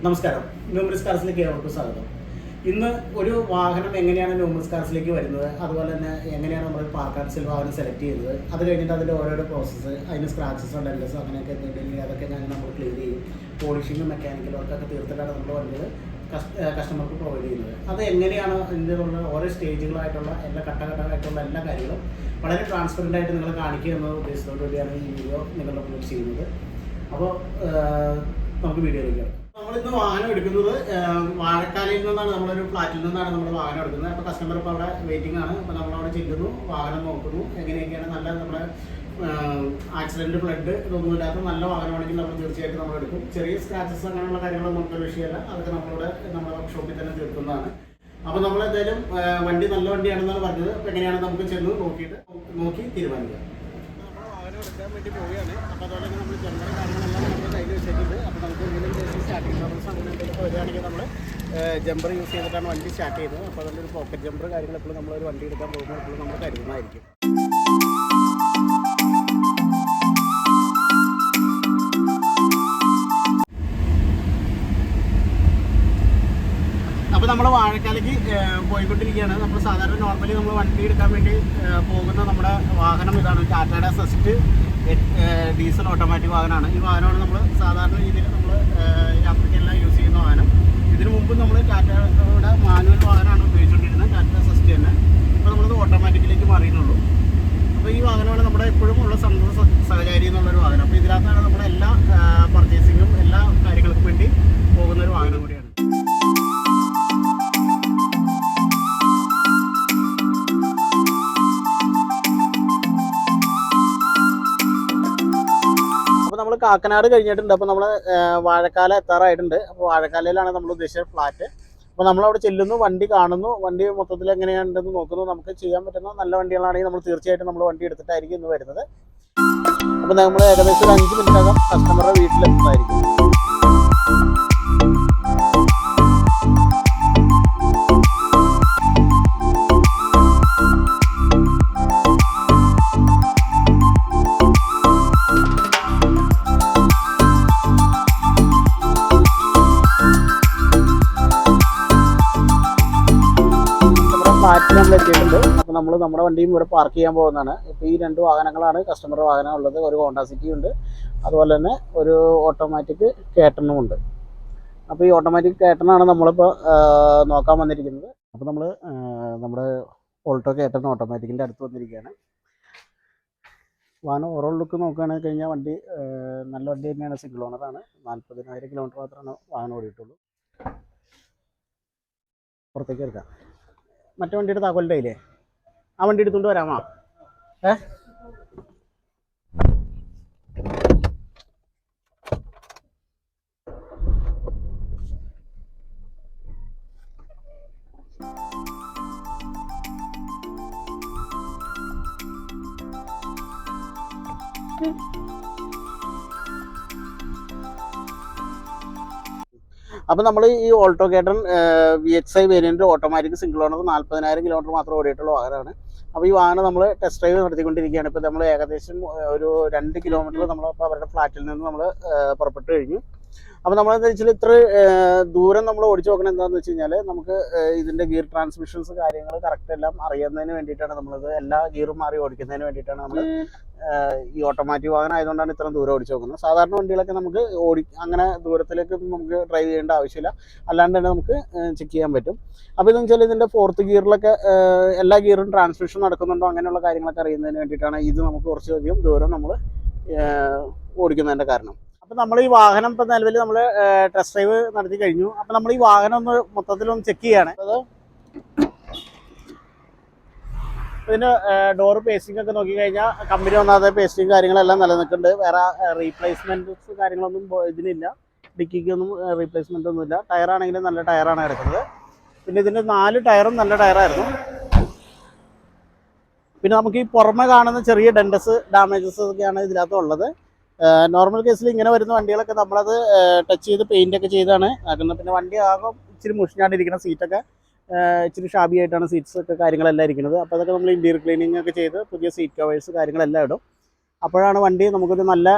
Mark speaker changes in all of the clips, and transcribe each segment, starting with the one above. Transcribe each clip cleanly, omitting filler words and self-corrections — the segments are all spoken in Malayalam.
Speaker 1: നമസ്കാരം, ന്യൂമറിസ് കാർസിലേക്ക് ഏവർക്കും സ്വാഗതം. ഇന്ന് ഒരു വാഹനം എങ്ങനെയാണ് ന്യൂമറിസ് കാർസിലേക്ക് വരുന്നത്, അതുപോലെ തന്നെ എങ്ങനെയാണ് നമ്മൾ പാർക്ക് ആൻഡ് സെൽ വാഹനം സെലക്ട് ചെയ്യുന്നത്, അത് കഴിഞ്ഞിട്ട് അതിൻ്റെ ഓരോരോ പ്രോസസ്സ്, അതിന് സ്ക്രാച്ചസോ ഡെൻഡസോ അങ്ങനെയൊക്കെ എന്തെങ്കിലും അതൊക്കെ നമ്മൾ ക്ലിയർ ചെയ്യും. പോളിഷിങ്ങും മെക്കാനിക്കൽ വർക്കൊക്കെ തീർത്തിട്ടാണ് നമ്മൾ വണ്ടികൾ കസ്റ്റമർക്ക് പ്രൊവൈഡ് ചെയ്യുന്നത്. അത് എങ്ങനെയാണ് ഇതിനുള്ള ഓരോ സ്റ്റേജുകളായിട്ടുള്ള എല്ലാ ഘട്ടഘട്ടമായിട്ടുള്ള എല്ലാ കാര്യങ്ങളും വളരെ ട്രാൻസ്പെറൻ്റ് ആയിട്ട് നിങ്ങളെ കാണിക്കുക എന്ന ഉദ്ദേശത്തോടു കൂടിയാണ് ഈ വീഡിയോ നിങ്ങളുടെ മുന്നിൽ ചെയ്യുന്നത്. അപ്പോൾ നമുക്ക് വീഡിയോയിലേക്ക് വരാം. നമ്മളിന്ന് വാഹനം എടുക്കുന്നത് വാഴക്കാലയിൽ നിന്നാണ്, നമ്മളൊരു ഫ്ലാറ്റിൽ നിന്നാണ് നമ്മൾ വാഹനം എടുക്കുന്നത്. അപ്പോൾ കസ്റ്റമർ ഇപ്പോൾ അവിടെ വെയിറ്റിംഗ് ആണ്. അപ്പോൾ നമ്മളവിടെ ചെല്ലുന്നു, വാഹനം നോക്കുന്നു, എങ്ങനെയൊക്കെയാണ് നല്ല നമ്മുടെ ആക്സിഡൻറ്റ് ഫ്ലഡ് ഇതൊന്നുമില്ലാത്ത നല്ല വാഹനമാണെങ്കിൽ നമ്മൾ തീർച്ചയായിട്ടും നമ്മൾ എടുക്കും. ചെറിയ സ്ക്രാച്ചസ് അങ്ങനെയുള്ള കാര്യങ്ങളൊന്നും നമുക്കൊരു വിഷയമല്ല, അതൊക്കെ നമ്മളിവിടെ നമ്മുടെ വർക്ക്ഷോപ്പിൽ തന്നെ തീർക്കുന്നതാണ്. അപ്പോൾ നമ്മൾ എന്തായാലും വണ്ടി നല്ല വണ്ടിയാണെന്നാണ് പറഞ്ഞത്. അപ്പോൾ എങ്ങനെയാണ് നമുക്ക് ചെന്ന് നോക്കി തീരുമാനിക്കാം. എടുക്കാൻ വേണ്ടി പോവുകയാണ്. അപ്പോൾ അതുപോലെ തന്നെ നമ്മൾ ജനറൽ കാര്യങ്ങളെല്ലാം നമ്മൾ കയ്യിൽ വെച്ചിട്ടുണ്ട്. അപ്പോൾ നമുക്ക് എന്തെങ്കിലും സ്റ്റാർട്ടിംഗ് പ്രോബ്ലംസ് അങ്ങനെ എന്തെങ്കിലും വരികയാണെങ്കിൽ നമ്മൾ ജമ്പർ യൂസ് ചെയ്തിട്ടാണ് വണ്ടി സ്റ്റാർട്ട് ചെയ്യുന്നത്. അപ്പോൾ അതിൻ്റെ ഒരു പോക്കറ്റ് ജമ്പർ കാര്യങ്ങൾ എപ്പോഴും നമ്മളൊരു വണ്ടി എടുക്കാൻ പോകുമ്പോൾ എപ്പോഴും നമ്മൾ കരുതുന്നതായിരിക്കും. അപ്പോൾ നമ്മൾ വാഴക്കാലേക്ക് പോയിക്കൊണ്ടിരിക്കുകയാണ്. നമ്മൾ സാധാരണ നോർമലി നമ്മൾ വണ്ടി എടുക്കാൻ വേണ്ടി പോകുന്ന നമ്മുടെ വാഹനം ഇതാണ്, ടാറ്റയുടെ സെസ്റ്റ് ഡീസൽ ഓട്ടോമാറ്റിക് വാഹനമാണ്. ഈ വാഹനമാണ് നമ്മൾ സാധാരണ രീതിയിൽ നമ്മൾ യാത്രയ്ക്കെല്ലാം യൂസ് ചെയ്യുന്ന വാഹനം. ഇതിനു മുമ്പ് നമ്മൾ ടാറ്റയുടെ മാനുവൽ വാഹനമാണ് ഉപയോഗിച്ചുകൊണ്ടിരുന്നത്, ടാറ്റ സെസ്റ്റ് തന്നെ. ഇപ്പോൾ നമ്മളത് ഓട്ടോമാറ്റിക്കിലേക്ക് മാറിയിട്ടുള്ളൂ. അപ്പോൾ ഈ വാഹനമാണ് നമ്മുടെ എപ്പോഴും ഉള്ള സഹചാരി എന്നുള്ളൊരു വാഹനം. അപ്പോൾ ഇതിനകത്താണ് നമ്മുടെ എല്ലാ പർച്ചേസിങ്ങും എല്ലാ കാര്യങ്ങൾക്കും വേണ്ടി പോകുന്നൊരു വാഹനം കൂടിയാണ്. നമ്മൾ കാക്കനാട് കഴിഞ്ഞിട്ടുണ്ട്. അപ്പോൾ നമ്മൾ വാഴക്കാല എത്താറായിട്ടുണ്ട്. അപ്പോൾ വാഴക്കാലയിലാണ് നമ്മൾ ഉദ്ദേശിച്ച ഫ്ലാറ്റ്. അപ്പോൾ നമ്മളവിടെ ചെല്ലുന്നു, വണ്ടി കാണുന്നു, വണ്ടി മൊത്തത്തിൽ എങ്ങനെയുണ്ടെന്ന് നോക്കുന്നു. നമുക്ക് ചെയ്യാൻ പറ്റുന്ന നല്ല വണ്ടികളാണെങ്കിൽ നമ്മൾ തീർച്ചയായിട്ടും നമ്മൾ വണ്ടി എടുത്തിട്ടായിരിക്കും ഇന്ന് വരുന്നത്. അപ്പോൾ നമ്മൾ ഏകദേശം ഒരു 5 മിനിറ്റകം കസ്റ്റമറുടെ വീട്ടിലെത്തുന്നതായിരിക്കും. ഫ്ലാറ്റിൽ നമ്മൾ എത്തിയിട്ടുണ്ട്. അപ്പോൾ നമ്മൾ നമ്മുടെ വണ്ടിയും ഇവിടെ പാർക്ക് ചെയ്യാൻ പോകുന്നതാണ്. ഇപ്പോൾ ഈ 2 വാഹനങ്ങളാണ് കസ്റ്റമറുടെ വാഹനം ഉള്ളത്. ഒരു ഹോണ്ട സിറ്റി ഉണ്ട്, അതുപോലെ തന്നെ ഒരു ഓട്ടോമാറ്റിക് കേട്ടനും ഉണ്ട്. അപ്പോൾ ഈ ഓട്ടോമാറ്റിക് കേട്ടനാണ് നമ്മളിപ്പോൾ നോക്കാൻ വന്നിരിക്കുന്നത്. അപ്പോൾ നമ്മൾ നമ്മുടെ ഓൾട്ടോ കേട്ടൻ ഓട്ടോമാറ്റിക്കിൻ്റെ അടുത്ത് വന്നിരിക്കുകയാണ്. വാഹനം ഓവറോൾ ലുക്ക് നോക്കുകയാണെങ്കിൽ കഴിഞ്ഞാൽ വണ്ടി നല്ല വണ്ടി തന്നെയാണ്. സിംഗിൾ ഓണറാണ്. 40,000 കിലോമീറ്റർ മാത്രമാണ് വാഹനം ഓടിയിട്ടുള്ളൂ. പുറത്തേക്ക് എടുക്കാം. മറ്റേ വണ്ടിയുടെ താക്കോലിൻ്റെ കയ്യിലേ ആ വണ്ടി എടുത്തുകൊണ്ട് വരാമോ? അപ്പോൾ നമ്മൾ ഈ Alto K ten VXi variant automatic single owner 40,000 kilometre മാത്രം ഓടിയിട്ടുള്ള വാഹനമാണ്. അപ്പോൾ ഈ വാഹനം നമ്മൾ ടെസ്റ്റ് ഡ്രൈവ് നടത്തിക്കൊണ്ടിരിക്കുകയാണ്. ഇപ്പോൾ നമ്മൾ ഏകദേശം ഒരു 2 കിലോമീറ്റർ നമ്മളിപ്പോൾ അവരുടെ ഫ്ലാറ്റിൽ നിന്ന് നമ്മൾ പുറപ്പെട്ട് കഴിഞ്ഞു. അപ്പോൾ നമ്മളെന്താ വെച്ചാൽ ഇത്ര ദൂരം നമ്മൾ ഓടിച്ചു നോക്കണം. എന്താണെന്ന് വെച്ച് കഴിഞ്ഞാൽ നമുക്ക് ഇതിൻ്റെ ഗിയർ ട്രാൻസ്മിഷൻസ് കാര്യങ്ങൾ കറക്റ്റ് എല്ലാം അറിയുന്നതിന് വേണ്ടിയിട്ടാണ് നമ്മളത് എല്ലാ ഗിയറും മാറി ഓടിക്കുന്നതിന് വേണ്ടിയിട്ടാണ് നമ്മൾ ഈ ഓട്ടോമാറ്റിക് വാഹനം ആയതുകൊണ്ടാണ് ഇത്രയും ദൂരം ഓടിച്ചു നോക്കുന്നത്. സാധാരണ വണ്ടികളൊക്കെ നമുക്ക് അങ്ങനെ ദൂരത്തിലേക്ക് നമുക്ക് ഡ്രൈവ് ചെയ്യേണ്ട ആവശ്യമില്ല, അല്ലാണ്ട് തന്നെ നമുക്ക് ചെക്ക് ചെയ്യാൻ പറ്റും. അപ്പോൾ ഇതെന്ന് വെച്ചാൽ ഇതിൻ്റെ 4th ഗിയറിലൊക്കെ എല്ലാ ഗിയറും ട്രാൻസ്മിഷൻ നടക്കുന്നുണ്ടോ അങ്ങനെയുള്ള കാര്യങ്ങളൊക്കെ അറിയുന്നതിന് വേണ്ടിയിട്ടാണ് ഇത് നമുക്ക് കുറച്ചധികം ദൂരം നമ്മൾ ഓടിക്കുന്നതിൻ്റെ കാരണം. അപ്പോൾ നമ്മൾ ഈ വാഹനം ഇപ്പോൾ നിലവിൽ നമ്മൾ ടെസ്റ്റ് ഡ്രൈവ് നടത്തി കഴിഞ്ഞു. അപ്പോൾ നമ്മൾ ഈ വാഹനം ഒന്ന് മൊത്തത്തിലൊന്ന് ചെക്ക് ചെയ്യാണ്. അത് ഇതിൻ്റെ ഡോറ് പേസ്റ്റിംഗ് ഒക്കെ നോക്കിക്കഴിഞ്ഞാൽ കമ്പനി വന്നാതെ പേസ്റ്റിംഗ് കാര്യങ്ങളെല്ലാം നിലനിൽക്കുന്നുണ്ട്. വേറെ റീപ്ലേസ്മെൻറ്റ്സ് കാര്യങ്ങളൊന്നും ഇതിനില്ല. ഡിക്കിക്കൊന്നും റീപ്ലേസ്മെൻ്റ് ഒന്നുമില്ല. ടയറാണെങ്കിലും നല്ല ടയറാണ് കിടക്കുന്നത്. പിന്നെ ഇതിൻ്റെ 4 ടയറും നല്ല ടയറായിരുന്നു. പിന്നെ നമുക്ക് ഈ പുറമെ കാണുന്ന ചെറിയ ഡെൻഡസ് ഡാമേജസ് ഒക്കെയാണ് ഇതിനകത്ത് ഉള്ളത്. നോർമൽ കേസിൽ ഇങ്ങനെ വരുന്ന വണ്ടികളൊക്കെ നമ്മളത് ടച്ച് ചെയ്ത് പെയിൻ്റൊക്കെ ചെയ്താണ് ആക്കുന്നത്. പിന്നെ വണ്ടി ആകെ ഇച്ചിരി മുഷിഞ്ഞാണ്ടിരിക്കുന്ന സീറ്റൊക്കെ ഇച്ചിരി ഷാബി ആയിട്ടാണ് സീറ്റ്സ് ഒക്കെ കാര്യങ്ങളെല്ലാം ഇരിക്കുന്നത്. അപ്പോൾ അതൊക്കെ നമ്മൾ ഇൻറ്റീരിയർ ക്ലീനിങ് ഒക്കെ ചെയ്ത് പുതിയ സീറ്റ് കവേഴ്സ് കാര്യങ്ങളെല്ലാം ഇടും. അപ്പോഴാണ് വണ്ടി നമുക്കൊരു നല്ല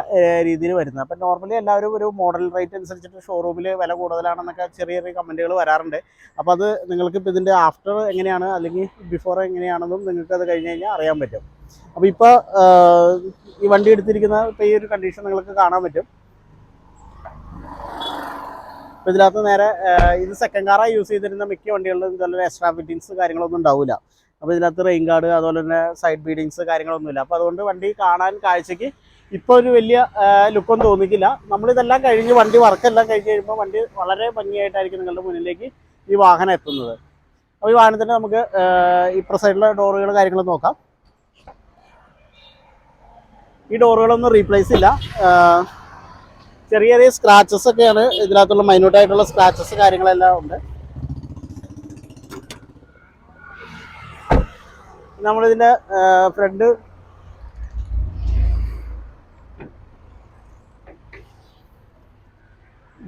Speaker 1: രീതിയിൽ വരുന്നത്. അപ്പം നോർമലി എല്ലാവരും ഒരു മോഡൽ റേറ്റ് അനുസരിച്ചിട്ട് ഷോറൂമിൽ വില കൂടുതലാണെന്നൊക്കെ ചെറിയ ചെറിയ കമൻറ്റുകൾ വരാറുണ്ട്. അപ്പോൾ അത് നിങ്ങൾക്കിപ്പോൾ ഇതിൻ്റെ ആഫ്റ്റർ എങ്ങനെയാണ് അല്ലെങ്കിൽ ബിഫോർ എങ്ങനെയാണെന്നും നിങ്ങൾക്ക് അത് കഴിഞ്ഞ് കഴിഞ്ഞാൽ അറിയാൻ പറ്റും. അപ്പോൾ ഇപ്പോൾ ഈ വണ്ടി എടുത്തിരിക്കുന്ന ഇപ്പോൾ ഈ ഒരു കണ്ടീഷൻ നിങ്ങൾക്ക് കാണാൻ പറ്റും. അപ്പോൾ ഇതിനകത്ത് നേരെ ഇത് സെക്കൻഡ് കാറായി യൂസ് ചെയ്തിരുന്ന മിക്ക വണ്ടികളിലും ഇതുപോലെ എക്സ്ട്രാ ഫിറ്റിങ്സ് കാര്യങ്ങളൊന്നും ഉണ്ടാവില്ല. അപ്പോൾ ഇതിനകത്ത് റെയിൻ ഗാർഡ് അതുപോലെ തന്നെ സൈഡ് ബീഡിങ്സ് കാര്യങ്ങളൊന്നുമില്ല. അപ്പോൾ അതുകൊണ്ട് വണ്ടി കാണാൻ കാഴ്ചയ്ക്ക് ഇപ്പോൾ ഒരു വലിയ ലുക്കൊന്നും തോന്നിക്കില്ല. നമ്മളിതെല്ലാം കഴിഞ്ഞ് വണ്ടി വർക്കെല്ലാം കഴിഞ്ഞ് കഴിയുമ്പോൾ വണ്ടി വളരെ ഭംഗിയായിട്ടായിരിക്കും നിങ്ങളുടെ മുന്നിലേക്ക് ഈ വാഹനം എത്തുന്നത്. അപ്പോൾ ഈ വാഹനത്തിൻ്റെ നമുക്ക് ഇപ്പുറ സൈഡിലെ ഡോറുകൾ കാര്യങ്ങൾ നോക്കാം. ഈ ഡോറുകളൊന്നും റീപ്ലേസ് ഇല്ല. ചെറിയ ചെറിയ സ്ക്രാച്ചസ് ഒക്കെയാണ് ഇതിനകത്തുള്ള മൈന്യൂട്ടായിട്ടുള്ള സ്ക്രാച്ചസ് കാര്യങ്ങളെല്ലാം ഉണ്ട്. നമ്മളിതിൻ്റെ ഫ്രണ്ട്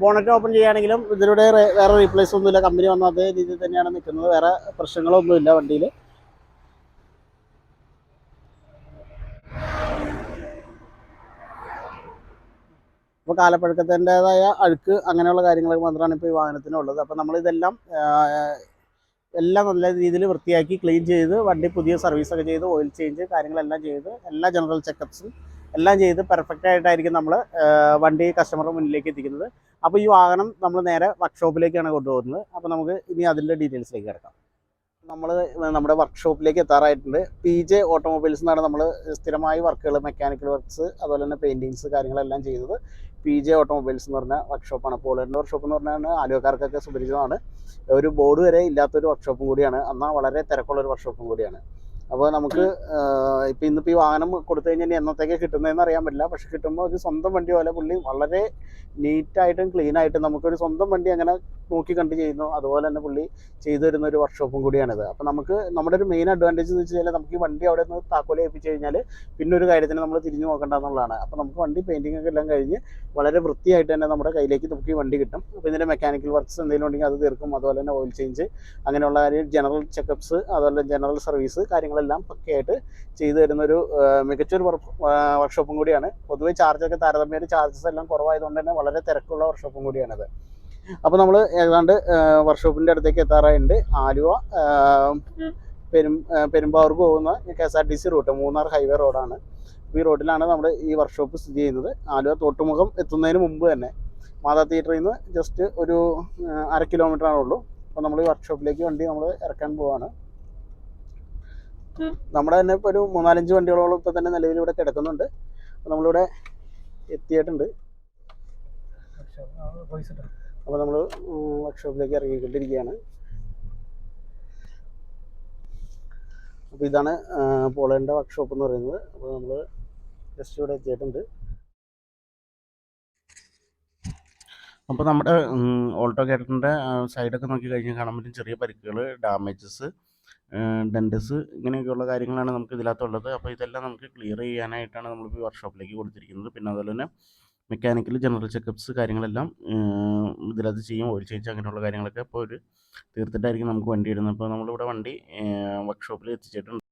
Speaker 1: ബോണറ്റ് ഓപ്പൺ ചെയ്യുകയാണെങ്കിലും ഇതിലൂടെ വേറെ റീപ്ലേസ് ഒന്നുമില്ല. കമ്പനി വന്ന അതേ രീതിയിൽ തന്നെയാണ് നിൽക്കുന്നത്. വേറെ പ്രശ്നങ്ങളൊന്നുമില്ല വണ്ടിയിൽ. അപ്പോൾ കാലപ്പഴക്കത്തിൻ്റെതായ അഴുക്ക് അങ്ങനെയുള്ള കാര്യങ്ങൾ മാത്രമാണ് ഇപ്പോൾ ഈ വാഹനത്തിനുള്ളത്. അപ്പോൾ നമ്മളിതെല്ലാം എല്ലാം നല്ല രീതിയിൽ വൃത്തിയാക്കി ക്ലീൻ ചെയ്ത് വണ്ടി പുതിയ സർവീസൊക്കെ ചെയ്ത് ഓയിൽ ചേഞ്ച് കാര്യങ്ങളെല്ലാം ചെയ്ത് എല്ലാ ജനറൽ ചെക്കപ്സും എല്ലാം ചെയ്ത് പെർഫെക്റ്റ് ആയിട്ടായിരിക്കും നമ്മൾ വണ്ടി കസ്റ്റമറുടെ മുന്നിലേക്ക് എത്തിക്കുന്നത്. അപ്പോൾ ഈ വാഹനം നമ്മൾ നേരെ വർക്ക്ഷോപ്പിലേക്കാണ് കൊണ്ടുപോകുന്നത്. അപ്പോൾ നമുക്ക് ഇനി അതിൻ്റെ ഡീറ്റെയിൽസിലേക്ക് കിടക്കാം. നമ്മൾ നമ്മുടെ വർക്ക്ഷോപ്പിലേക്ക് എത്താറായിട്ടുണ്ട്. PJ ഓട്ടോമൊബൈൽസ് എന്നാണ് നമ്മൾ സ്ഥിരമായി വർക്കുകൾ മെക്കാനിക്കൽ വർക്ക്സ് അതുപോലെ തന്നെ പെയിൻറ്റിങ്സ് കാര്യങ്ങളെല്ലാം ചെയ്തത്. PJ ഓട്ടോമൊബൈൽസ് എന്ന് പറഞ്ഞ വർക്ക്ഷോപ്പാണ്. പോളറിൻ്റെ വർക്ക്ഷോപ്പ് എന്ന് പറഞ്ഞാൽ ആലുവക്കാർക്കൊക്കെ സുപരിചിതമാണ്. ഒരു ബോർഡ് വരെ ഇല്ലാത്തൊരു വർക്ക്ഷോപ്പും കൂടിയാണ്. എന്നാൽ വളരെ തിരക്കുള്ളൊരു വർക്ക്ഷോപ്പും കൂടിയാണ്. അപ്പോൾ നമുക്ക് ഇന്നിപ്പോൾ ഈ വാഹനം കൊടുത്തു കഴിഞ്ഞാൽ എന്നത്തേക്ക് കിട്ടുന്നതെന്ന് അറിയാൻ പറ്റില്ല. പക്ഷെ കിട്ടുമ്പോൾ ഒരു സ്വന്തം വണ്ടി പോലെ പുള്ളി വളരെ നീറ്റായിട്ടും ക്ലീനായിട്ടും നമുക്കൊരു സ്വന്തം വണ്ടി അങ്ങനെ നോക്കി കണ്ട് ചെയ്യുന്നു. അതുപോലെ തന്നെ പുള്ളി ചെയ്തു തരുന്ന ഒരു വർക്ക്ഷോപ്പും കൂടിയാണിത്. അപ്പോൾ നമുക്ക് നമ്മുടെ ഒരു മെയിൻ അഡ്വാൻറ്റേജ് എന്ന് വെച്ച് കഴിഞ്ഞാൽ നമുക്ക് ഈ വണ്ടി അവിടെ നിന്ന് താക്കോൽ ഏൽപ്പിച്ച് കഴിഞ്ഞാൽ പിന്നെ ഒരു കാര്യത്തിന് നമ്മൾ തിരിഞ്ഞു നോക്കേണ്ട എന്നുള്ളതാണ്. അപ്പോൾ നമുക്ക് വണ്ടി പെയിൻറ്റിംഗ് ഒക്കെ എല്ലാം കഴിഞ്ഞ് വളരെ വൃത്തിയായിട്ട് തന്നെ നമ്മുടെ കയ്യിലേക്ക് നമുക്ക് ഈ വണ്ടി കിട്ടും. അപ്പോൾ ഇതിൻ്റെ മെക്കാനിക്കൽ വർക്ക്സ് എന്തെങ്കിലും ഉണ്ടെങ്കിൽ അത് തീർക്കും. അതുപോലെ തന്നെ ഓയിൽ ചേഞ്ച് അങ്ങനെയുള്ള കാര്യം ജനറൽ ചെക്കപ്സ് അതുപോലെ ജനറൽ സർവീസ് കാര്യങ്ങളെല്ലാം പക്കയായിട്ട് ചെയ്തു തരുന്നൊരു മികച്ചൊരു വർക്ക്ഷോപ്പും കൂടിയാണ്. പൊതുവെ ചാർജൊക്കെ താരതമ്യേന ചാർജസ് എല്ലാം കുറവായതുകൊണ്ട് തന്നെ വളരെ തിരക്കുള്ള വർക്ക്ഷോപ്പും കൂടിയാണത്. അപ്പോൾ നമ്മൾ ഏതാണ്ട് വർക്ക്ഷോപ്പിൻ്റെ അടുത്തേക്ക് എത്താറായിട്ടുണ്ട്. ആലുവ പെരുമ്പാവൂർക്ക് പോകുന്ന KSRTC റൂട്ട് മൂന്നാർ ഹൈവേ റോഡാണ്. ഈ റോഡിലാണ് നമ്മുടെ ഈ വർക്ക്ഷോപ്പ് സ്ഥിതി ചെയ്യുന്നത്. ആലുവ തോട്ടുമുഖം എത്തുന്നതിന് മുമ്പ് തന്നെ മാതാ തിയേറ്ററിൽ നിന്ന് ജസ്റ്റ് ഒരു 1/2 കിലോമീറ്ററാണുള്ളൂ. അപ്പോൾ നമ്മൾ ഈ വർക്ക്ഷോപ്പിലേക്ക് വണ്ടി നമ്മൾ ഇറക്കാൻ പോവാണ്. നമ്മുടെ തന്നെ ഇപ്പോൾ ഒരു 3-4 വണ്ടികളോളം ഇപ്പോൾ തന്നെ നിലവിൽ ഇവിടെ കിടക്കുന്നുണ്ട്. അപ്പോൾ നമ്മളിവിടെ എത്തിയിട്ടുണ്ട്. അപ്പോൾ നമ്മൾ വർക്ക്ഷോപ്പിലേക്ക് ഇറങ്ങിക്കൊണ്ടിരിക്കുകയാണ്. അപ്പോൾ ഇതാണ് പോളറിൻ്റെ വർക്ക്ഷോപ്പ് എന്ന് പറയുന്നത്. അപ്പോൾ നമ്മൾ ജസ്റ്റ് ഇവിടെ എത്തിയിട്ടുണ്ട്. അപ്പോൾ നമ്മുടെ ഓൾട്ടോ ക്യാരക്ടറിൻ്റെ സൈഡൊക്കെ നോക്കി കഴിഞ്ഞാൽ കാണാൻ പറ്റും ചെറിയ പരിക്കുകൾ, ഡാമേജസ്, ഡെൻറ്റസ് ഇങ്ങനെയൊക്കെയുള്ള കാര്യങ്ങളാണ് നമുക്ക് ഇതിനകത്തുള്ളത്. അപ്പോൾ ഇതെല്ലാം നമുക്ക് ക്ലിയർ ചെയ്യാനായിട്ടാണ് നമ്മളിപ്പോൾ ഈ വർക്ക്ഷോപ്പിലേക്ക് കൊടുത്തിരിക്കുന്നത്. പിന്നെ അതുപോലെ തന്നെ മെക്കാനിക്കൽ ജനറൽ ചെക്കപ്സ് കാര്യങ്ങളെല്ലാം ഇതിനകത്ത് ചെയ്യും. ഓയിൽ ചേഞ്ച് അങ്ങനെയുള്ള കാര്യങ്ങളൊക്കെ അപ്പോൾ ഒരു തീർത്തിട്ടായിരിക്കും നമുക്ക് വണ്ടി ഇടുന്നത്. അപ്പോൾ നമ്മളിവിടെ വണ്ടി വർക്ക്ഷോപ്പിൽ എത്തിച്ചിട്ടുണ്ട്.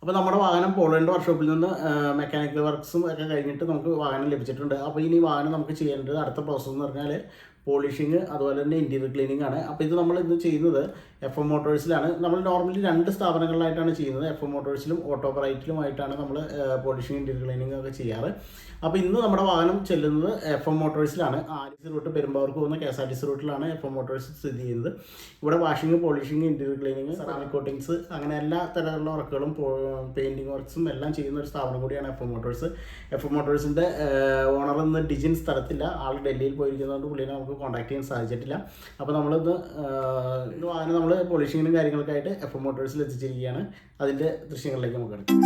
Speaker 1: അപ്പോൾ നമ്മുടെ വാഹനം പോളണ്ട് വർക്ക്ഷോപ്പിൽ നിന്ന് മെക്കാനിക്കൽ വർക്ക്സും ഒക്കെ കഴിഞ്ഞിട്ട് നമുക്ക് വാഹനം ലഭിച്ചിട്ടുണ്ട്. അപ്പോൾ ഇനി വാഹനം നമുക്ക് ചെയ്യേണ്ടത് അടുത്ത പ്രോസസ്സ് എന്ന് പറഞ്ഞാൽ പോളിഷിങ് അതുപോലെ തന്നെ ഇൻറ്റീരിയർ ക്ലീനിങ് ആണ്. അപ്പോൾ ഇത് നമ്മൾ ഇന്ന് ചെയ്യുന്നത് FM മോട്ടോഴ്സിലാണ്. നമ്മൾ നോർമലി 2 സ്ഥാപനങ്ങളിലായിട്ടാണ് ചെയ്യുന്നത്. FM മോട്ടോഴ്സിലും ഓട്ടോബ്രൈറ്റിലുമായിട്ടാണ് നമ്മൾ പോളിഷിങ് ഇൻറ്റീരിയർ ക്ലീനിങ് ഒക്കെ ചെയ്യാറ്. അപ്പോൾ ഇന്ന് നമ്മുടെ വാഹനം ചെല്ലുന്നത് FM മോട്ടോഴ്സിലാണ്. RTC റൂട്ട് പെരുമ്പാവൂർക്ക് പോകുന്ന KSRTC റൂട്ടിലാണ് FM മോട്ടോഴ്സ് സ്ഥിതി ചെയ്യുന്നത്. ഇവിടെ washing, polishing, interior cleaning, ceramic coatings അങ്ങനെ എല്ലാ തരത്തിലുള്ള വർക്കുകളും പെയിൻറ്റിങ് വർക്ക്സും എല്ലാം ചെയ്യുന്ന ഒരു സ്ഥാപനം കൂടിയാണ് FM മോട്ടോഴ്സ്. FM മോട്ടോഴ്സിൻ്റെ ഓണർ ഇന്ന് ഡിജിൻ സ്ഥലത്തില്ല, ആൾ ഡൽഹിയിൽ പോയിരിക്കുന്നതുകൊണ്ട് പുള്ളിനെ നമുക്ക് കോൺടാക്ട് ചെയ്യാൻ സാധിച്ചിട്ടില്ല. അപ്പോൾ നമ്മളിന്ന് വാഹനം നമ്മൾ പോളിഷിങ്ങിനും കാര്യങ്ങൾക്കായിട്ട് FM മോട്ടോഴ്സിൽ എത്തിച്ചിരിക്കുകയാണ്. അതിൻ്റെ ദൃശ്യങ്ങളിലേക്ക് നമുക്ക് എടുക്കാം.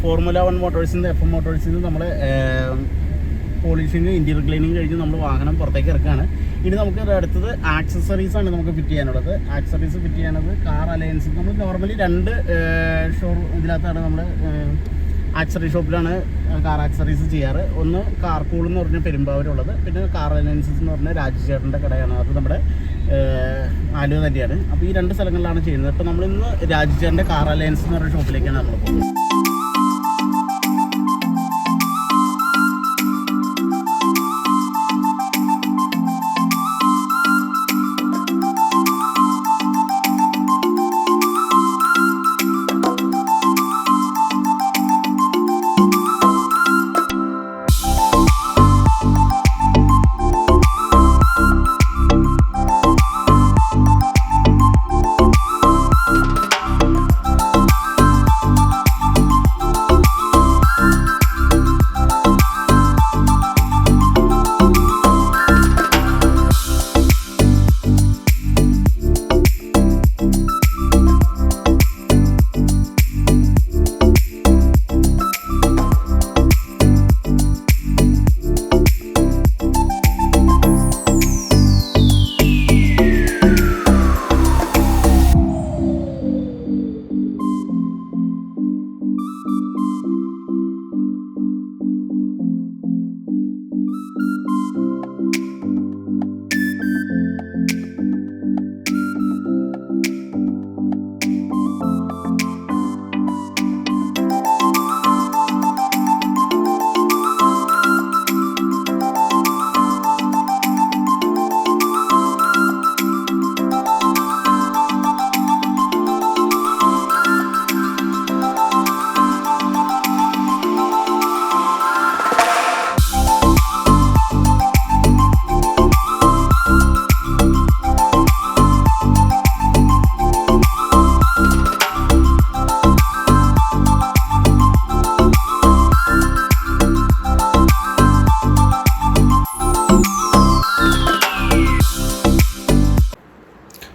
Speaker 1: ഫോർമുല 1 മോട്ടോഴ്സിൻ്റെ FM മോട്ടോഴ്സിൽ നിന്ന് നമ്മൾ പോളിഷിങ് ഇൻറ്റീരിയർ ക്ലീനിങ് കഴിഞ്ഞ് നമ്മൾ വാഹനം പുറത്തേക്ക് ഇറക്കുകയാണ്. ഇനി നമുക്ക് അടുത്തത് ആക്സസറീസാണ് നമുക്ക് ഫിറ്റ് ചെയ്യാനുള്ളത്. ആക്സസറീസ് ഫിറ്റ് ചെയ്യാനുള്ളത് കാർ അലയൻസ്. നമ്മൾ നോർമലി 2 ഇതിനകത്താണ് നമ്മൾ ആക്സസറി ഷോപ്പിലാണ് കാർ ആക്സസറീസ് ചെയ്യാറ്. ഒന്ന് കാർപൂൾ എന്ന് പറഞ്ഞ പെരുമ്പാവൂരുള്ളത്, പിന്നെ കാർ അലയൻസസ് എന്ന് പറഞ്ഞ രാജുചേട്ടൻ്റെ കടയാണ്. അത് നമ്മുടെ ആലുവ തന്നെയാണ്. അപ്പോൾ ഈ 2 സ്ഥലങ്ങളിലാണ് ചെയ്യുന്നത്. അപ്പോൾ നമ്മളിന്ന് രാജുചേട്ടൻ്റെ കാർ അലയൻസ് എന്ന് പറഞ്ഞ ഷോപ്പിലേക്കാണ് നമ്മൾ പോകുന്നത്.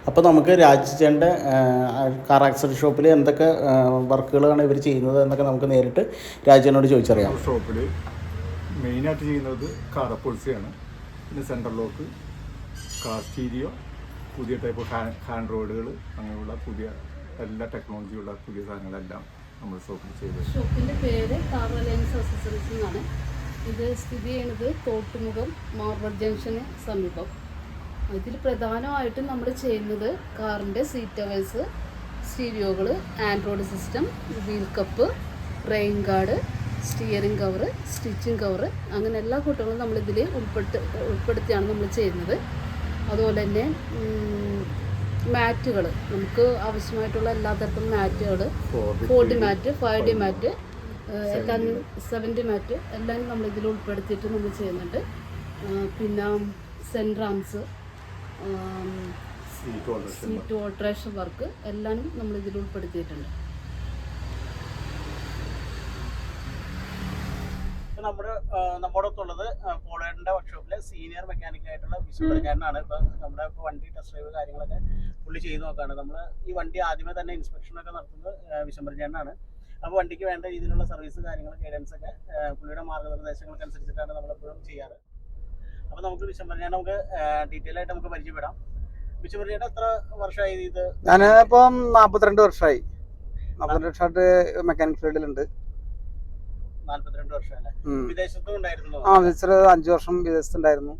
Speaker 1: അപ്പോൾ നമുക്ക് രാജുചേട്ടൻ്റെ കാർ ആക്സസറി ഷോപ്പിൽ എന്തൊക്കെ വർക്കുകളാണ് ഇവർ ചെയ്യുന്നത് എന്നൊക്കെ നമുക്ക് നേരിട്ട് രാജുവിനോട് ചോദിച്ചറിയാം.
Speaker 2: ഷോപ്പിൽ മെയിനായിട്ട് ചെയ്യുന്നത് കാർ അപ്പോൾസിയാണ്. പിന്നെ സെൻട്രൽ ലോക്ക്, കാർ സ്റ്റീരിയോ, പുതിയ ടൈപ്പ് ഹാൻഡ് റോഡുകൾ, അങ്ങനെയുള്ള പുതിയ എല്ലാ ടെക്നോളജിയുള്ള പുതിയ സാധനങ്ങളെല്ലാം നമ്മൾ ഷോപ്പിൽ ചെയ്തത്.
Speaker 3: ഷോപ്പിൻ്റെ പേര് കാർ അലയൻസ് അക്സസറീസ് എന്നാണ്. ഇത് സ്ഥിതി ചെയ്യുന്നത് തോട്ടുമുഖം മാർബിൾ ജംഗ്ഷന് സമീപം. ഇതിൽ പ്രധാനമായിട്ടും നമ്മൾ ചെയ്യുന്നത് കാറിൻ്റെ സീറ്റ് കവേഴ്സ്, സ്റ്റീരിയോകൾ, Android system, wheel cup, rain guard, steering cover, stitching cover, അങ്ങനെ എല്ലാ കൂട്ടങ്ങളും നമ്മളിതിൽ ഉൾപ്പെടുത്തിയാണ് നമ്മൾ ചെയ്യുന്നത്. അതുപോലെ തന്നെ മാറ്റുകൾ, നമുക്ക് ആവശ്യമായിട്ടുള്ള എല്ലാ തരത്തിലും മാറ്റുകൾ, 4D മാറ്റ്, 5D മാറ്റ്, എല്ലാം 7D മാറ്റ് എല്ലാം നമ്മളിതിൽ ഉൾപ്പെടുത്തിയിട്ട് നമ്മൾ ചെയ്യുന്നുണ്ട്. പിന്നെ സെൻട്രാംസ്, സീറ്റ് ഓൾട്രേഷൻ വർക്ക് എല്ലാം നമ്മളിതിൽ ഉൾപ്പെടുത്തിയിട്ടുണ്ട്.
Speaker 1: നമ്മോടൊത്തുള്ളത് പോളേഡിന്റെ വർക്ക്ഷോപ്പിലെ സീനിയർ മെക്കാനിക് ആയിട്ടുള്ള വിശ്വനാണ്. ഇപ്പൊ നമ്മുടെ വണ്ടി ടെസ്റ്റ് ഡ്രൈവ് കാര്യങ്ങളൊക്കെ പുള്ളി ചെയ്ത് നോക്കാണ്. നമ്മൾ ഈ വണ്ടി ആദ്യമേ തന്നെ ഇൻസ്പെക്ഷനൊക്കെ നടത്തുന്നത് വിശ്വനാണ്. അപ്പോൾ വണ്ടിക്ക് വേണ്ട രീതിയിലുള്ള സർവീസ് കാര്യങ്ങൾ, ഗൈഡൻസ് ഒക്കെ പുള്ളിയുടെ മാർഗ്ഗനിർദ്ദേശങ്ങൾക്ക് അനുസരിച്ചിട്ടാണ് നമ്മളെപ്പോഴും ചെയ്യാറ്. അപ്പോൾ നമുക്ക് വിശ്വനാണ് നമുക്ക് ഡീറ്റെയിൽ ആയിട്ട് നമുക്ക് പരിചയപ്പെടാം. വിശ്വനായിട്ട് എത്ര വർഷമായി ഇത്?
Speaker 4: ഞാൻ ഇപ്പം 42 വർഷമായി. 42 വർഷമായിട്ട് മെക്കാനിക് ഫീൽഡിലുണ്ട്.
Speaker 1: 42 വർഷം അല്ലേ? വിദേശത്തും ഉണ്ടായിരുന്നു?
Speaker 4: 5 വർഷം വിദേശത്തുണ്ടായിരുന്നു.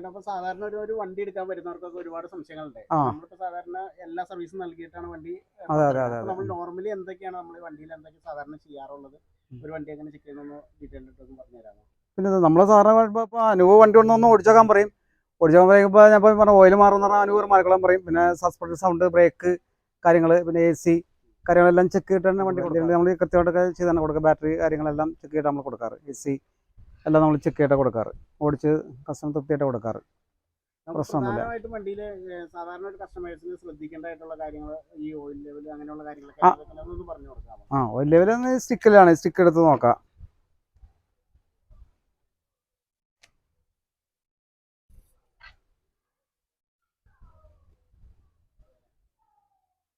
Speaker 1: അപ്പൊ സാധാരണ ഒരു വണ്ടി എടുക്കാൻ വരുന്നവർക്കൊക്കെ ഒരുപാട് സംശയങ്ങളുണ്ട്. നമ്മളിപ്പോ സാധാരണ എല്ലാ സർവീസും നൽകിയിട്ടാണ് വണ്ടി. നമ്മൾ നോർമലി എന്തൊക്കെയാണ് നമ്മൾ വണ്ടിയിൽ എന്തൊക്കെ സാധാരണ ചെയ്യാറുള്ളത്? ഒരു വണ്ടി എങ്ങനെ ചെക്ക് ചെയ്യുന്ന ഡീറ്റെയിൽ ആയിട്ടൊന്ന് പറഞ്ഞു തരാമോ?
Speaker 4: പിന്നെ നമ്മളെ സാധാരണ ഇപ്പോൾ അനുഭവ വണ്ടി കൊണ്ടൊന്ന് ഓടിച്ചേക്കാൻ പറയും. ഓടിച്ചേക്കാൻ പറയുമ്പോൾ ഞാൻ പറഞ്ഞ ഓയിൽ മാറുന്ന പറഞ്ഞാൽ അനുഭവം മാറിക്കോളാൻ പറയും. പിന്നെ സസ്പെൻഷൻ, സൗണ്ട്, ബ്രേക്ക് കാര്യങ്ങൾ, പിന്നെ AC കാര്യങ്ങളെല്ലാം ചെക്ക് ചെയ്തിട്ടാണ് വണ്ടി കൊടുക്കുന്നത്. നമ്മൾ കൃത്യമായിട്ടൊക്കെ ചെയ്ത് തന്നെ കൊടുക്കുക. ബാറ്ററി കാര്യങ്ങളെല്ലാം ചെക്ക് ചെയ്തിട്ട് നമ്മൾ കൊടുക്കാറ്. AC എല്ലാം നമ്മൾ ചെക്ക് ചെയ്തിട്ട് കൊടുക്കാറ്. ഓടിച്ച് കസ്റ്റമർ തൃപ്തിയായിട്ട് കൊടുക്കാറ്. പ്രശ്നമൊന്നുമില്ല.
Speaker 1: വണ്ടിയിൽ സാധാരണ ഒരു കസ്റ്റമേഴ്സിന് ശ്രദ്ധിക്കേണ്ടതായിട്ടുള്ള കാര്യങ്ങൾ, ഈ ഓയിൽ ലെവൽ അങ്ങനെയുള്ള കാര്യങ്ങളൊക്കെ പറഞ്ഞു കൊടുക്കാം.
Speaker 4: Oil level സ്റ്റിക്കിലാണ്. സ്റ്റിക്ക് എടുത്ത് നോക്കാം.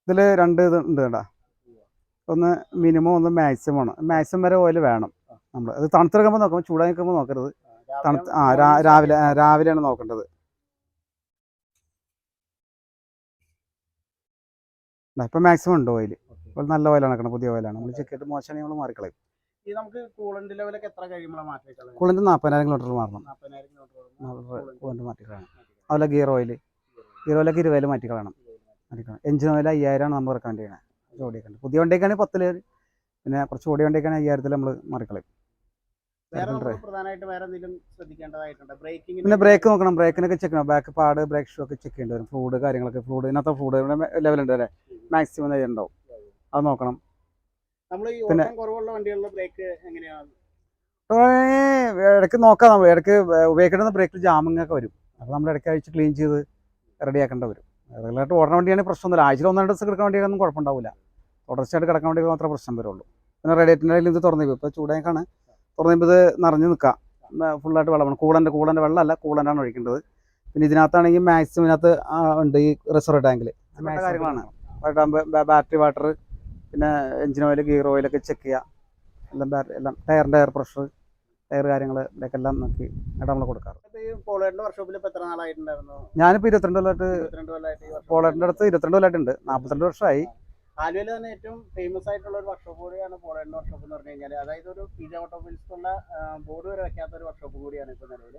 Speaker 4: ഇതിൽ 2 ഇത് ഉണ്ട് കേട്ടോ. ഒന്ന് മിനിമം, ഒന്ന് മാക്സിമം ആണ്. മാക്സിമം വരെ ഓയിൽ വേണം. നമ്മൾ അത് തണുത്തെടുക്കുമ്പോൾ നോക്കാം, ചൂടായി നിൽക്കുമ്പോൾ നോക്കരുത്. രാവിലെയാണ് നോക്കേണ്ടത്. ഇപ്പം മാക്സിമം ഉണ്ട് ഓയിൽ. ഇപ്പോൾ നല്ല ഓയിലാണ് കിടക്കുന്നത്, പുതിയ ഓയിലാണ്. നമ്മൾ ചെക്ക് ചെയ്തിട്ട് മോശമാണെങ്കിൽ നമ്മൾ മാറിക്കളയും.
Speaker 1: നമുക്ക് കൂളന്റ് ലെവലൊക്കെ എത്ര കഴിയുമ്പോഴാണ് മാറ്റിക്കളയും?
Speaker 4: കൂളന്റ് 40,000 കിലോമീറ്റർ മാറണം. കൂളന്റ് മാറ്റിക്കളയണം. അതുപോലെ ഗിയർ ഓയിലൊക്കെ 20,000 മാറ്റിക്കളയണം. എഞ്ചിൻ ഓയിൽ 5,000 നമ്മൾ റെക്കമെൻഡ് ചെയ്യണേ. ഓടിയേക്കണ്ട് പുതിയ വണ്ടിയൊക്കെയാണെങ്കിൽ 10,000. പിന്നെ കുറച്ച് ഓടിയ വണ്ടിയൊക്കെയാണെങ്കിൽ 5,000 നമ്മൾ മാറിക്കളയും. പിന്നെ ബ്രേക്ക് നോക്കണം. ബ്രേക്കിനൊക്കെ ചെക്ക് ചെയ്യണം. ബാക്ക് പാഡ്, ബ്രേക്ക് ഷൂ ഒക്കെ ചെക്ക് ചെയ്യേണ്ടി വരും. ഫ്ലൂഡ് കാര്യങ്ങളൊക്കെ, ഇതിനകത്ത് ഫ്ലൂഡ് ലെവലുണ്ട് അല്ലേ, മാക്സിമം ഉണ്ടാവും. അത് നോക്കണം. പിന്നെ ഇടയ്ക്ക് നോക്കാം. നമ്മൾ ഇടയ്ക്ക് ഉപയോഗിക്കേണ്ട ബ്രേക്കിൽ ജാമിങ് ഒക്കെ വരും. അപ്പോൾ നമ്മൾ ഇടയ്ക്ക് അഴിച്ച് ക്ലീൻ ചെയ്ത് റെഡിയാക്കേണ്ടി വരും. റെഗുലറായിട്ട് ഓടുന്ന വണ്ടിയാണെങ്കിൽ പ്രശ്നമൊന്നുമില്ല. ആഴ്ചയിൽ 1-2 ദിവസം കിടക്കാൻ വേണ്ടിയൊന്നും കുഴപ്പമുണ്ടാവില്ല. തുടർച്ചയായിട്ട് കിടക്കാൻ വേണ്ടി മാത്രമേ പ്രശ്നം വരുള്ളൂ. പിന്നെ റേഡിയേറ്ററിൻ്റെ ഇത് തുറന്നു ഇപ്പോൾ ചൂടായിക്കാണ് തുറന്നിപ്പോൾ ഇത് നിറഞ്ഞ് നിൽക്കാം. ഫുള്ളായിട്ട് വെള്ളമാണ്. കൂളൻ്റെ വെള്ളമല്ല, കൂളൻ്റാണ് ഒഴിക്കേണ്ടത്. പിന്നെ ഇതിനകത്താണെങ്കിൽ മാക്സിമം ഇതിനകത്ത് ഉണ്ട് ഈ റിസർവ് ടാങ്കിൽ കാര്യങ്ങളാണ്. ബാറ്ററി വാട്ടർ, പിന്നെ എഞ്ചിൻ ഓയിൽ, ഗിയർ ഓയിലൊക്കെ ചെക്ക് ചെയ്യുക. എല്ലാം ടയറിൻ്റെ എയർ പ്രഷർ, ടയർ കാര്യങ്ങൾ ഇതൊക്കെ എല്ലാം നോക്കി ആയിട്ട് നമ്മൾ കൊടുക്കാറ്. ഞാനിപ്പോൾ 22 കൊല്ലമായിട്ട് പോളേഡിൻ്റെ അടുത്ത് 22 കൊല്ലമായിട്ടുണ്ട്. 42 വർഷമായി.
Speaker 1: ആലുവയിൽ തന്നെ ഏറ്റവും ഫേമസ് ആയിട്ടുള്ള ഒരു വർക്ക്ഷോപ്പ് കൂടിയാണ് പോളേഡിന്റെ വർക്ക്ഷോപ്പ് എന്ന് പറഞ്ഞു കഴിഞ്ഞാൽ. അതായത് ഒരു PJ ഓട്ടോമൊബൈൽസുള്ള ബോർഡ് വരെ വെക്കാത്ത ഒരു വർക്ക്ഷോപ്പ് കൂടിയാണ് ഇപ്പോൾ നിലവിൽ.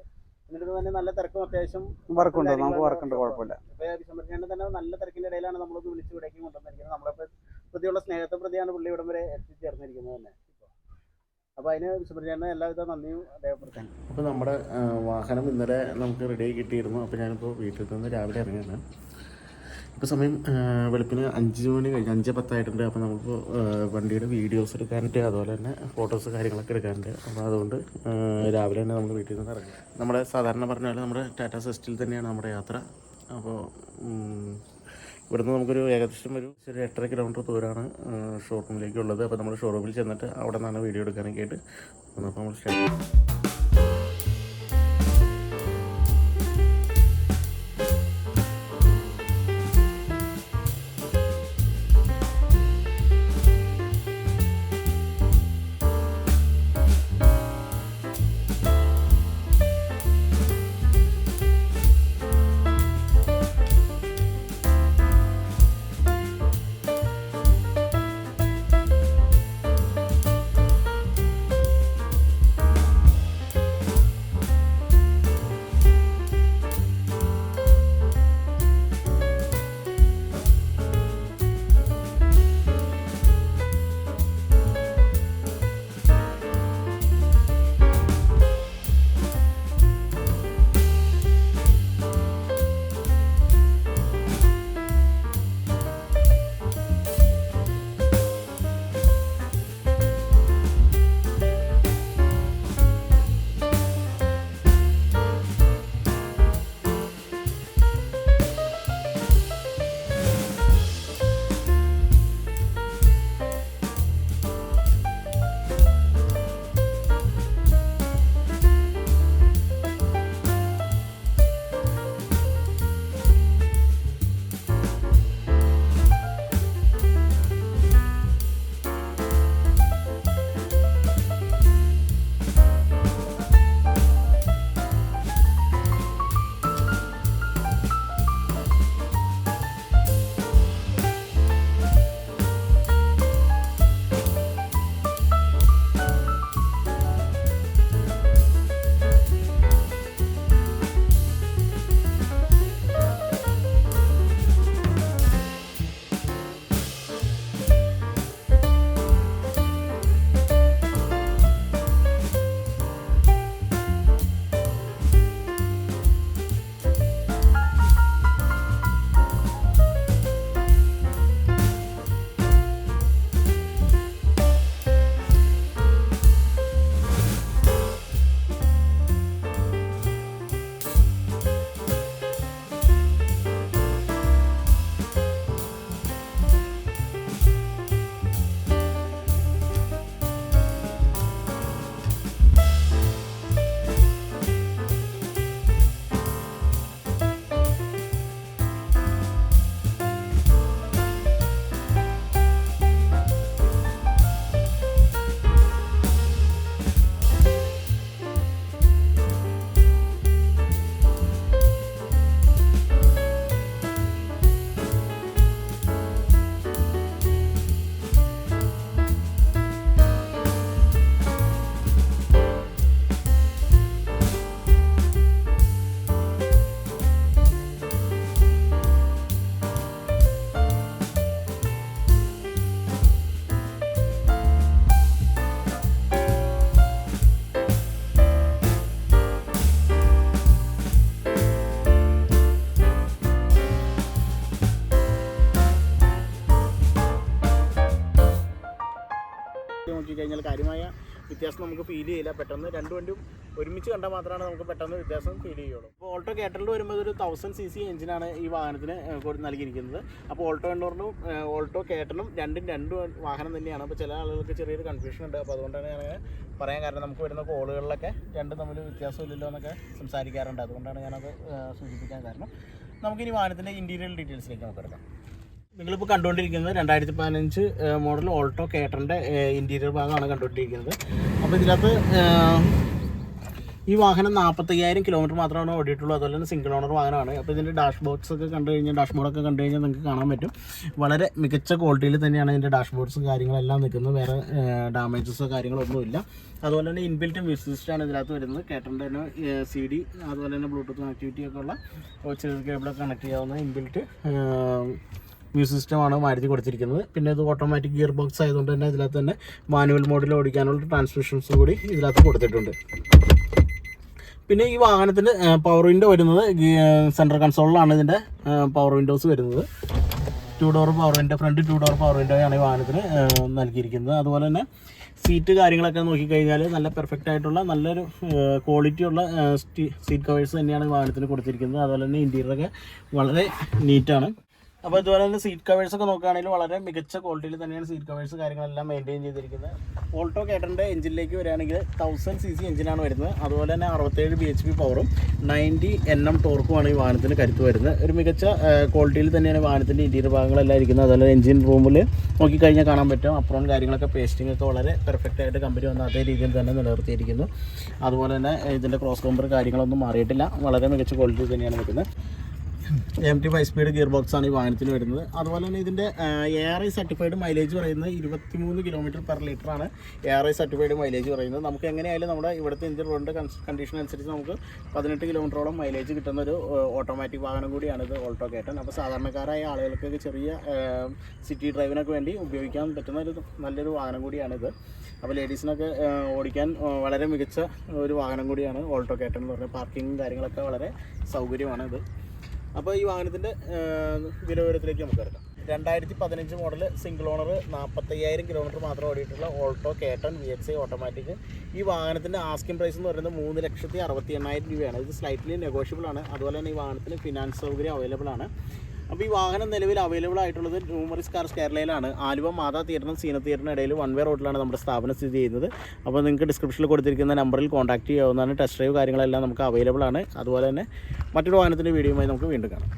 Speaker 1: എന്നിട്ട് തന്നെ നല്ല തിരക്കും അത്യാവശ്യം വർക്കുണ്ട്. നമുക്ക് വർക്കുണ്ട്, കുഴപ്പമില്ല. ഇപ്പോൾ വിശ്വനാഥിന്റെ തന്നെ നല്ല തിരക്കിന്റെ ഇടയിലാണ് നമ്മളൊന്ന് വിളിച്ച് ഇവിടേക്ക് കൊണ്ടുവന്നിരിക്കുന്നത്. നമ്മളിപ്പോൾ പ്രതിയുള്ള സ്നേഹത്തെ പ്രതിയാണ് പുള്ളി ഇവിടം വരെ എത്തിച്ചേർന്നിരിക്കുന്നത് തന്നെ. അപ്പോൾ അതിന് വിശ്വനാഥിന്റെ എല്ലാവിധ നന്ദിയും രേഖപ്പെടുത്താൻ. അപ്പോൾ നമ്മുടെ വാഹനം ഇന്നലെ നമുക്ക് റെഡിയായി കിട്ടിയിരുന്നു. അപ്പോൾ ഞാനിപ്പോൾ വീട്ടിൽ നിന്ന് രാവിലെ ഇറങ്ങിയാണ്. ഇപ്പോൾ സമയം വെളുപ്പിന് 5 മണി കഴിഞ്ഞ് 5:10 ആയിട്ടുണ്ട്. അപ്പോൾ നമുക്കിപ്പോൾ വണ്ടിയുടെ വീഡിയോസ് എടുക്കാനായിട്ട്, അതുപോലെ തന്നെ ഫോട്ടോസ് കാര്യങ്ങളൊക്കെ എടുക്കാനുണ്ട്. അപ്പോൾ അതുകൊണ്ട് രാവിലെ തന്നെ നമ്മൾ വീട്ടിൽ നിന്ന് ഇറങ്ങി. നമ്മുടെ സാധാരണ പറഞ്ഞ പോലെ നമ്മുടെ ടാറ്റ സെസ്റ്റിൽ തന്നെയാണ് നമ്മുടെ യാത്ര. അപ്പോൾ ഇവിടുന്ന് നമുക്കൊരു ഏകദേശം ഒരു 8.5 കിലോമീറ്റർ ദൂരമാണ് ഷോറൂമിലേക്കുള്ളത്. അപ്പോൾ നമ്മൾ ഷോറൂമിൽ ചെന്നിട്ട് അവിടെ നിന്നാണ് വീഡിയോ എടുക്കാനൊക്കെ ആയിട്ട് അപ്പോൾ നമ്മൾ സ്റ്റാർട്ട് ചെയ്യും. കഴിഞ്ഞാൽ കാര്യമായ വ്യത്യാസം നമുക്ക് ഫീൽ ചെയ്യില്ല. പെട്ടെന്ന് രണ്ട് വണ്ടിയും ഒരുമിച്ച് കണ്ടാൽ മാത്രമാണ് നമുക്ക് പെട്ടെന്ന് വ്യത്യാസം ഫീൽ ചെയ്യുള്ളൂ. അപ്പോൾ ഓൾട്ടോ കേറ്ററിൽ വരുമ്പോൾ ഒരു 1000 cc എഞ്ചിനാണ് ഈ വാഹനത്തിന് നൽകിയിരിക്കുന്നത്. അപ്പോൾ ഓൾട്ടോ എണ്ണൂറിനും ഓൾട്ടോ കേറ്ററിനും രണ്ട് വാഹനം തന്നെയാണ്. അപ്പോൾ ചില ആളുകൾക്ക് ചെറിയൊരു കൺഫ്യൂഷൻ ഉണ്ട്. അപ്പോൾ അതുകൊണ്ടാണ് ഞാൻ പറയാൻ കാരണം നമുക്ക് വരുന്ന കോളുകളിലൊക്കെ രണ്ടും തമ്മിൽ വ്യത്യാസമില്ലല്ലോ എന്നൊക്കെ സംസാരിക്കാറുണ്ട്. അതുകൊണ്ടാണ് ഞാനത് സൂചിപ്പിക്കാൻ കാരണം. നമുക്കിനി വാഹനത്തിൻ്റെ ഇൻറ്റീരിയർ ഡീറ്റെയിൽസിലേക്ക് നമുക്ക് എടുക്കാം. നിങ്ങളിപ്പോൾ കണ്ടുകൊണ്ടിരിക്കുന്നത് 2015 മോഡൽ ഓൾട്ടോ കേറ്ററിൻ്റെ ഇൻറ്റീരിയർ ഭാഗമാണ് കണ്ടുകൊണ്ടിരിക്കുന്നത്. അപ്പോൾ ഇതിനകത്ത് ഈ വാഹനം 45,000 കിലോമീറ്റർ മാത്രമാണ് ഓടിയിട്ടുള്ളൂ. അതുപോലെ തന്നെ സിംഗിൾ ഓണർ വാഹനമാണ്. അപ്പോൾ ഇതിൻ്റെ ഡാഷ്ബോർഡ്സ് ഒക്കെ കണ്ടു കഴിഞ്ഞാൽ ഡാഷ്ബോർഡൊക്കെ കണ്ടു കഴിഞ്ഞാൽ നിങ്ങൾക്ക് കാണാൻ പറ്റും. വളരെ മികച്ച ക്വാളിറ്റിയിൽ തന്നെയാണ് ഇതിൻ്റെ ഡാഷ്ബോർഡ്സും കാര്യങ്ങളെല്ലാം നിൽക്കുന്നത്. വേറെ ഡാമേജസോ കാര്യങ്ങളൊന്നുമില്ല. അതുപോലെ തന്നെ ഇൻബിൽറ്റ് മ്യൂസിക് സിസ്റ്റമാണ് ഇതിനകത്ത് വരുന്നത്. കേറ്ററിൻ്റെ തന്നെ CD അതുപോലെ തന്നെ ബ്ലൂടൂത്ത് കണക്ടിവിറ്റി ഒക്കെ ഉള്ള ചെറിയ കേബിളൊക്കെ കണക്ട് ചെയ്യാവുന്ന ഇൻബിൽറ്റ് മ്യൂസിക് സിസ്റ്റമാണ് മാരുതി കൊടുത്തിരിക്കുന്നത്. പിന്നെ ഇത് ഓട്ടോമാറ്റിക് ഗിയർ ബോക്സ് ആയതുകൊണ്ട് തന്നെ ഇതിനകത്ത് തന്നെ മാനുവൽ മോഡിൽ ഓടിക്കാനുള്ള ട്രാൻസ്മിഷൻസ് കൂടി ഇതിനകത്ത് കൊടുത്തിട്ടുണ്ട്. പിന്നെ ഈ വാഹനത്തിന് പവർ വിൻഡോ വരുന്നത് സെൻട്രൽ കൺസോളിലാണ് ഇതിൻ്റെ പവർ വിൻഡോസ് വരുന്നത്. 2 door power window, front 2 door power വിൻഡോയാണ് ഈ വാഹനത്തിന് നൽകിയിരിക്കുന്നത്. അതുപോലെ തന്നെ സീറ്റ് കാര്യങ്ങളൊക്കെ നോക്കിക്കഴിഞ്ഞാൽ നല്ല പെർഫെക്റ്റ് ആയിട്ടുള്ള നല്ലൊരു ക്വാളിറ്റിയുള്ള സീറ്റ് കവേഴ്സ് തന്നെയാണ് ഈ വാഹനത്തിന് കൊടുത്തിരിക്കുന്നത്. അതുപോലെ തന്നെ ഇൻറ്റീരിയറൊക്കെ വളരെ നീറ്റാണ്. അപ്പോൾ ഇതുപോലെ തന്നെ സീറ്റ് കവേഴ്സൊക്കെ നോക്കുകയാണെങ്കിൽ വളരെ മികച്ച ക്വാളിറ്റിയിൽ തന്നെയാണ് സീറ്റ് കവേഴ്സ് കാര്യങ്ങളെല്ലാം മെയിൻറ്റെയിൻ ചെയ്തിരിക്കുന്നത്. ഓൾട്ടോ കേറ്ററിൻ്റെ എഞ്ചിനിലേക്ക് വരികയാണെങ്കിൽ 1000 cc എഞ്ചിനാണ് വരുന്നത്. അതുപോലെ തന്നെ 67 bhp പവറും 90 Nm ടോർക്കുമാണ് ഈ വാഹനത്തിന് കരുത്ത് വരുന്നത്. ഒരു മികച്ച ക്വാളിറ്റിയിൽ തന്നെയാണ് വാഹനത്തിൻ്റെ ഇൻറ്റീരിയർ ഭാഗങ്ങളെല്ലാം ഇരിക്കുന്നത്. അതുപോലെ എഞ്ചിൻ റൂമിൽ നോക്കിക്കഴിഞ്ഞാൽ കാണാൻ പറ്റും അപ്രോൺ കാര്യങ്ങളൊക്കെ പേസ്റ്റിംഗ് ഒക്കെ വളരെ പെർഫെക്റ്റ് ആയിട്ട് കമ്പനി വന്ന് അതേ രീതിയിൽ തന്നെ നിലനിർത്തിയിരിക്കുന്നു. അതുപോലെ തന്നെ ഇതിൻ്റെ ക്രോസ് കമ്പർ കാര്യങ്ങളൊന്നും മാറിയിട്ടില്ല. വളരെ മികച്ച ക്വാളിറ്റിയിൽ തന്നെയാണ് നിൽക്കുന്നത്. MT 5 സ്പീഡ് ഗിയർ ബോക്സാണ് ഈ വാഹനത്തിന് വരുന്നത്. അതുപോലെ തന്നെ ഇതിൻ്റെ ARI സർട്ടിഫൈഡ് മൈലേജ് പറയുന്നത് 23 km/ലിറ്റർ ആണ് ARI സർട്ടിഫൈഡ് മൈലേജ് പറയുന്നത്. നമുക്ക് എങ്ങനെയായാലും നമ്മുടെ ഇവിടുത്തെ എഞ്ചിൻ റോഡിൻ്റെ കണ്ടീഷൻ അനുസരിച്ച് നമുക്ക് 18 കിലോമീറ്ററോളം മൈലേജ് കിട്ടുന്ന ഒരു ഓട്ടോമാറ്റിക് വാഹനം കൂടിയാണ് ഇത് ഓൾട്ടോ കേറ്റൻ. അപ്പോൾ സാധാരണക്കാരായ ആളുകൾക്ക് ചെറിയ സിറ്റി ഡ്രൈവിനൊക്കെ വേണ്ടി ഉപയോഗിക്കാൻ പറ്റുന്ന ഒരു നല്ലൊരു വാഹനം കൂടിയാണിത്. അപ്പോൾ ലേഡീസിനൊക്കെ ഓടിക്കാൻ വളരെ മികച്ച ഒരു വാഹനം കൂടിയാണ് ഓൾട്ടോ കേറ്റൻ എന്ന് പറഞ്ഞാൽ. പാർക്കിങ്ങും കാര്യങ്ങളൊക്കെ വളരെ സൗകര്യമാണ് ഇത്. അപ്പോൾ ഈ വാഹനത്തിൻ്റെ വിലവിവരത്തിലേക്ക് നമുക്ക് എടുക്കാം. 2015 മോഡൽ സിംഗിൾ ഓണർ 45,000 കിലോമീറ്റർ മാത്രം ഓടിയിട്ടുള്ള ഓൾട്ടോ കേറ്റൻ VXI ഓട്ടോമാറ്റിക്. ഈ വാഹനത്തിൻ്റെ ആസ്കിംഗ് പ്രൈസ് എന്ന് പറയുന്നത് 3,68,000 രൂപയാണ്. ഇത് സ്ലൈറ്റ്ലി നെഗോഷ്യബിൾ ആണ്. അതുപോലെ തന്നെ ഈ വാഹനത്തിന് ഫിനാൻസ് സൗകര്യം അവൈലബിൾ ആണ്. അപ്പോൾ ഈ വാഹനം നിലവിൽ അവൈലബിൾ ആയിട്ടുള്ളത് ന്യൂമറിസ് കാർസ് കേരളയിലാണ്. ആലുവ മാതാ തിയേറ്ററിനും സീന തിയേറ്ററിനും ഇടയിൽ 1 വേ റോഡിലാണ് നമ്മുടെ സ്ഥാപനം സ്ഥിതി ചെയ്യുന്നത്. അപ്പോൾ നിങ്ങൾക്ക് ഡിസ്ക്രിപ്ഷനിൽ കൊടുത്തിരിക്കുന്ന നമ്പറിൽ കോൺടാക്ട് ചെയ്യാവുന്നതാണ്. ടെസ്റ്റ് ഡ്രൈവ് കാര്യങ്ങളെല്ലാം നമുക്ക് അവൈലബിൾ ആണ്. അതുപോലെ തന്നെ മറ്റൊരു വാഹനത്തിൻ്റെ വീഡിയോയുമായി നമുക്ക് വീണ്ടും കാണാം.